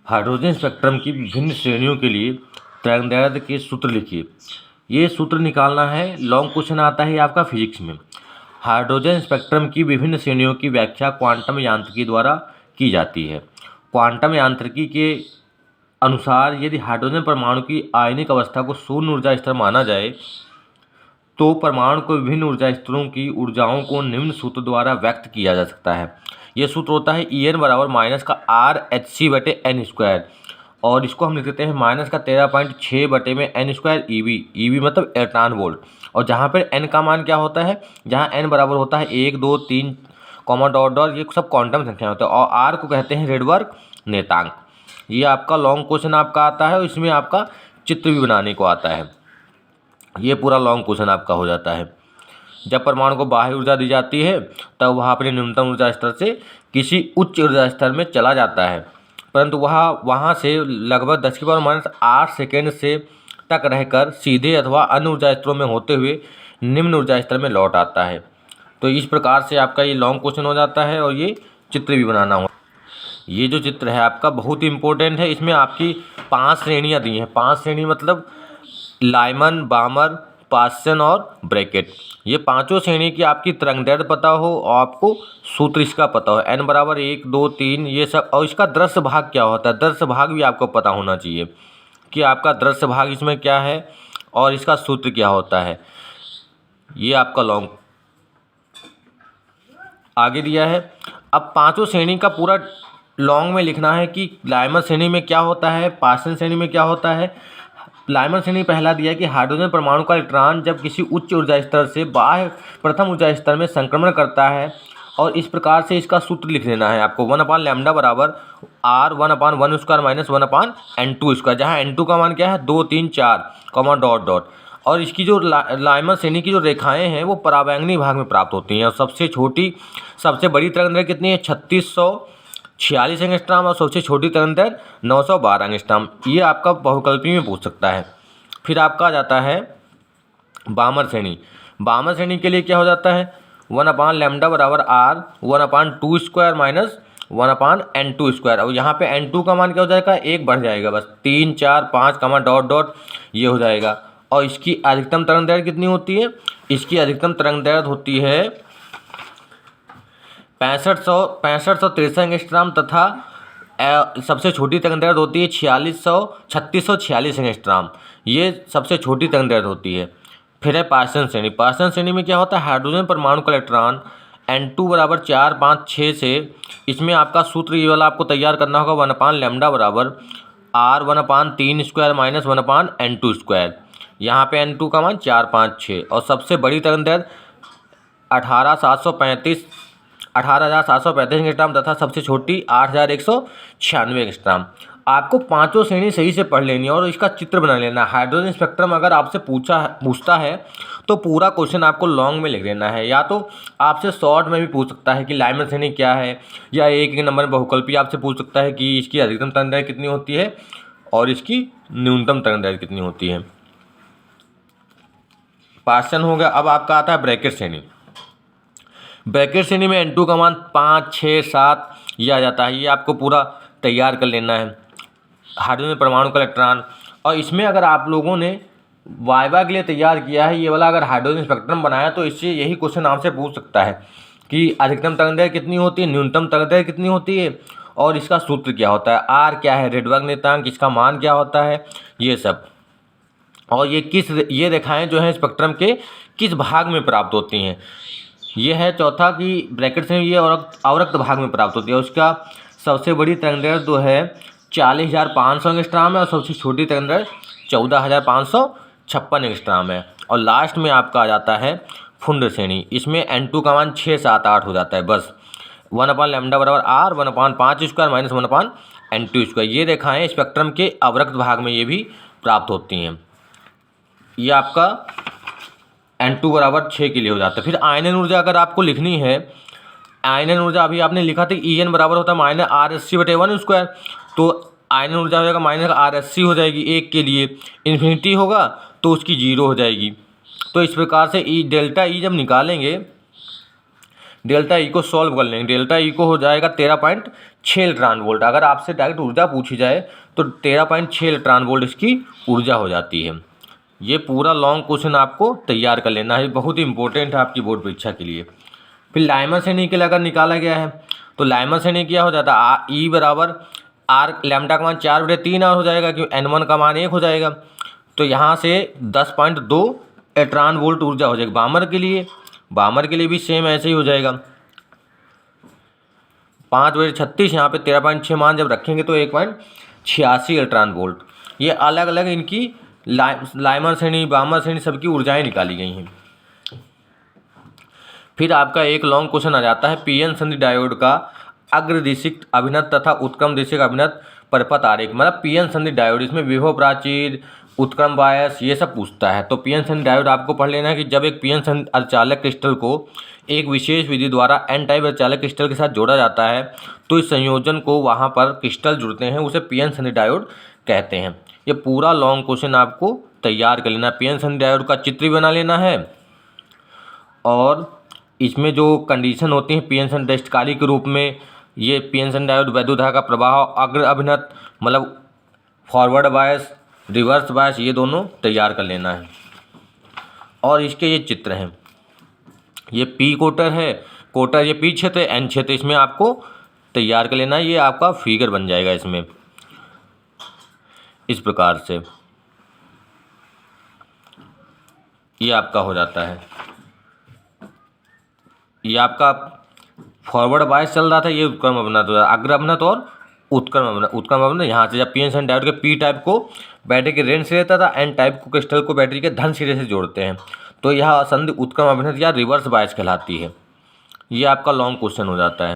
Hydrogen spectrum की विभिन्न श्रेणियों के लिए तरंगदैर्ध्य के सूत्र लिखिए। ये सूत्र निकालना है, लॉन्ग क्वेश्चन आता है आपका फिजिक्स में। हाइड्रोजन स्पेक्ट्रम की विभिन्न श्रेणियों की व्याख्या क्वांटम यांत्रिकी द्वारा की जाती है। क्वांटम यांत्रिकी के अनुसार यदि हाइड्रोजन परमाणु की आयनिक अवस्था को शून्य ऊर्जा स्तर माना जाए तो परमाणु को विभिन्न ऊर्जा स्तरों की ऊर्जाओं को निम्न सूत्र द्वारा व्यक्त किया जा सकता है। यह सूत्र होता है En बराबर माइनस का R/Hc/n², और इसको हम लिख देते हैं माइनस का 13.6 बटे में n² EV मतलब इलेक्ट्रॉन वोल्ट। और जहाँ पर n का मान क्या होता है, जहाँ n बराबर होता है 1 2 3 कॉमा डॉट डॉट, ये सब क्वांटम संख्या होता है, और R को कहते हैं रेडबर्ग नेतांक। ये आपका लॉन्ग क्वेश्चन आपका आता है और इसमें आपका चित्र भी बनाने को आता है। ये पूरा लॉन्ग क्वेश्चन आपका हो जाता है। जब परमाणु को बाह्य ऊर्जा दी जाती है तब वह अपने न्यूनतम ऊर्जा स्तर से किसी उच्च ऊर्जा स्तर में चला जाता है, परंतु वहाँ से लगभग 10⁻⁸ सेकेंड से तक रहकर सीधे अथवा अन्य ऊर्जा स्तरों में होते हुए निम्न ऊर्जा स्तर में लौट आता है। तो इस प्रकार से आपका ये लॉन्ग क्वेश्चन हो जाता है और ये चित्र भी बनाना हो। ये जो चित्र है आपका बहुत ही इम्पोर्टेंट है। इसमें आपकी 5 श्रेणियाँ दी हैं। 5 श्रेणी मतलब लाइमन, बामर, पास्सन और ब्रैकेट। ये पांचों श्रेणी की आपकी तरंगदैर्ध्य पता हो और आपको सूत्र इसका पता हो, n बराबर 1 2 3 ये सब, और इसका दृश्य भाग क्या होता है, दृश्य भाग भी आपको पता होना चाहिए कि आपका दृश्य भाग इसमें क्या है और इसका सूत्र क्या होता है। ये आपका लॉन्ग आगे दिया है। अब पांचों श्रेणी का पूरा लॉन्ग में लिखना है कि लाइमन श्रेणी में क्या होता है, पास्सन श्रेणी में क्या होता है। लाइमन श्रेणी पहला दिया कि हाइड्रोजन परमाणु का इलेक्ट्रॉन जब किसी उच्च ऊर्जा स्तर से बाह्य प्रथम ऊर्जा स्तर में संक्रमण करता है, और इस प्रकार से इसका सूत्र लिख लेना है आपको 1/λ बराबर R1/1² माइनस 1/n², जहाँ n2 का मान क्या है 2 3 4 कॉमा डॉट डॉट। और इसकी जो लाइमन श्रेणी की जो रेखाएं हैं वो पराबैंगनी भाग में प्राप्त होती हैं। और सबसे बड़ी तरंगदैर्ध्य कितनी है 3646 एंगस्ट्राम, और सबसे छोटी तरंगदैर्ध्य 912 एंगस्ट्राम। ये आपका बहुकल्पी में पूछ सकता है। फिर आपका आ जाता है बामर श्रेणी। बामर श्रेणी के लिए क्या हो जाता है 1/λ बराबर R 1/2² माइनस 1/n², और यहाँ पे n2 का मान क्या हो जाएगा 1 बढ़ जाएगा, बस 3 4 5 कमा डॉट डॉट ये हो जाएगा। और इसकी अधिकतम तरंगदैर्ध्य कितनी होती है, इसकी अधिकतम तरंगदैर्ध्य होती है 6563 एंगस्ट्राम, तथा सबसे छोटी तरंगदैर्ध्य होती है 3646 एंगस्ट्राम। ये सबसे छोटी तरंगदैर्ध्य होती है। फिर है पास्सन श्रेणी। पास्सन श्रेणी में क्या होता है हाइड्रोजन परमाणु का इलेक्ट्रॉन n2 बराबर 4 5 6 से, इसमें आपका सूत्र ये वाला आपको तैयार करना होगा 1/λ बराबर R 1/3² माइनस 1/n²। यहाँ पे n2 का मान 4 5 6, और सबसे बड़ी तरंगदैर्ध्य 18735 एंगस्ट्राम तथा सबसे छोटी 8196 एंगस्ट्राम। आपको पांचों श्रेणी सही से पढ़ लेनी है और इसका चित्र बना लेना। हाइड्रोजन स्पेक्ट्रम अगर आपसे पूछता है तो पूरा क्वेश्चन आपको लॉन्ग में लिख देना है, या तो आपसे शॉर्ट में भी पूछ सकता है कि लाइमन श्रेणी क्या है, या एक नंबर में बहुकल्पी आपसे पूछ सकता है कि इसकी अधिकतम तरंगदैर्ध्य कितनी होती है और इसकी न्यूनतम तरंगदैर्ध्य कितनी होती है। पास्सन हो गया। अब आपका आता है ब्रैकेट श्रेणी। ब्रैकेट श्रेणी में n2 का मान 5 6 7 ये आ जाता है। ये आपको पूरा तैयार कर लेना है हाइड्रोजन परमाणु का इलेक्ट्रॉन। और इसमें अगर आप लोगों ने वाइवा के लिए तैयार किया है ये वाला, अगर हाइड्रोजन स्पेक्ट्रम बनाया तो इससे यही क्वेश्चन आपसे पूछ सकता है कि अधिकतम तरंगदैर्ध्य कितनी होती है, न्यूनतम तरंगदैर्ध्य कितनी होती है, और इसका सूत्र क्या होता है, R क्या है रेडबर्ग नेतांक, इसका मान क्या होता है, ये सब। और ये रेखाएं जो हैं स्पेक्ट्रम के किस भाग में प्राप्त होती हैं। ये है चौथा कि ब्रैकेट से ये अवरक्त भाग में प्राप्त होती है। उसका सबसे बड़ी तरंगदैर्ध्य जो है 40,500 एंगस्ट्राम है, और सबसे छोटी तरंगदैर्ध्य 14,556 एंगस्ट्राम है। और लास्ट में आपका आ जाता है फुंड श्रेणी। इसमें n2 का मान 6 7 8 हो जाता है, बस 1/λ बराबर R 1/5² माइनस 1/n²। ये रेखाएं स्पेक्ट्रम के अवरक्त भाग में ये भी प्राप्त होती हैं। ये आपका n2 बराबर 6 के लिए हो जाता है। फिर आयनन ऊर्जा अगर आपको लिखनी है, आयनन ऊर्जा अभी आपने लिखा था En बराबर होता है माइनस RSc/1², तो आयनन ऊर्जा हो जाएगा माइनस RSc हो जाएगी 1 के लिए। इन्फिनिटी होगा तो उसकी 0 हो जाएगी। तो इस प्रकार से डेल्टा E जब निकालेंगे डेल्टा ई को सॉल्व कर लेंगे। डेल्टा ई को हो जाएगा 13.6 इलेक्ट्रॉन वोल्ट। अगर आपसे डायरेक्ट ऊर्जा पूछी जाए तो 13.6 इलेक्ट्रॉन वोल्ट इसकी ऊर्जा हो जाती है। ये पूरा लॉन्ग क्वेश्चन आपको तैयार कर लेना है, बहुत ही इंपॉर्टेंट है आपकी बोर्ड परीक्षा के लिए। फिर लाइमर श्रेणी के लिए अगर निकाला गया है तो लाइमर श्रेणी क्या हो जाता है, ई बराबर आर लैम्डा का मान 4/3 आर हो जाएगा, क्योंकि n1 का मान 1 हो जाएगा। तो यहाँ से 10.2 इलेक्ट्रॉन वोल्ट ऊर्जा हो जाएगी। बामर के लिए भी सेम ऐसे ही हो जाएगा, 5/36। यहाँ पे 13.6 मान जब रखेंगे तो 1.86 इलेक्ट्रॉन वोल्ट। ये अलग अलग इनकी लाइमर श्रेणी, बामर श्रेणी सबकी ऊर्जाएं निकाली गई हैं। फिर आपका एक लॉन्ग क्वेश्चन आ जाता है पीएन संधि डायोड का अग्रदिशिक अभिनत तथा उत्क्रम दिशिक अभिनत परपथ आरेख। मतलब पीएन संधि डायोड, इसमें विभव प्राचीर, उत्क्रम बायस, ये सब पूछता है। तो पीएन संधि डायोड आपको पढ़ लेना है कि जब एक पीएन संधि अर्धचालक क्रिस्टल को एक विशेष विधि द्वारा एन टाइप अर्धचालक क्रिस्टल के साथ जोड़ा जाता है तो इस संयोजन को वहाँ पर क्रिस्टल जुड़ते हैं, उसे पीएन संधि डायोड कहते हैं। ये पूरा लॉन्ग क्वेश्चन आपको तैयार कर लेना है। पीएन संधि डायोड का चित्र बना लेना है और इसमें जो कंडीशन होती है पीएन संधि दष्टकारी के रूप में, ये पीएन संधि डायोड वैद्युत धारा का प्रवाह अग्र अभिनत मतलब फॉरवर्ड बायस, रिवर्स बायस, ये दोनों तैयार कर लेना है। और इसके ये चित्र हैं, ये पी कोटर है, कोटर ये पी क्षेत्र है, एन क्षेत्र, इसमें आपको तैयार कर लेना है। ये आपका फिगर बन जाएगा इसमें इस प्रकार से, ये आपका हो जाता है। ये आपका फॉरवर्ड बायस चल रहा था, ये उत्क्रम अभिनत हो रहा है, अग्र अभिनत और उत्क्रम अभिनत। यहाँ से जब पीएन संधि डायोड के पी टाइप को बैटरी के ऋण से रहता था, एन टाइप को क्रिस्टल को बैटरी के धन सिरे से जोड़ते हैं, तो यह संधि उत्क्रम अभिनत या रिवर्स बायस कहलाती है। ये आपका लॉन्ग क्वेश्चन हो जाता है।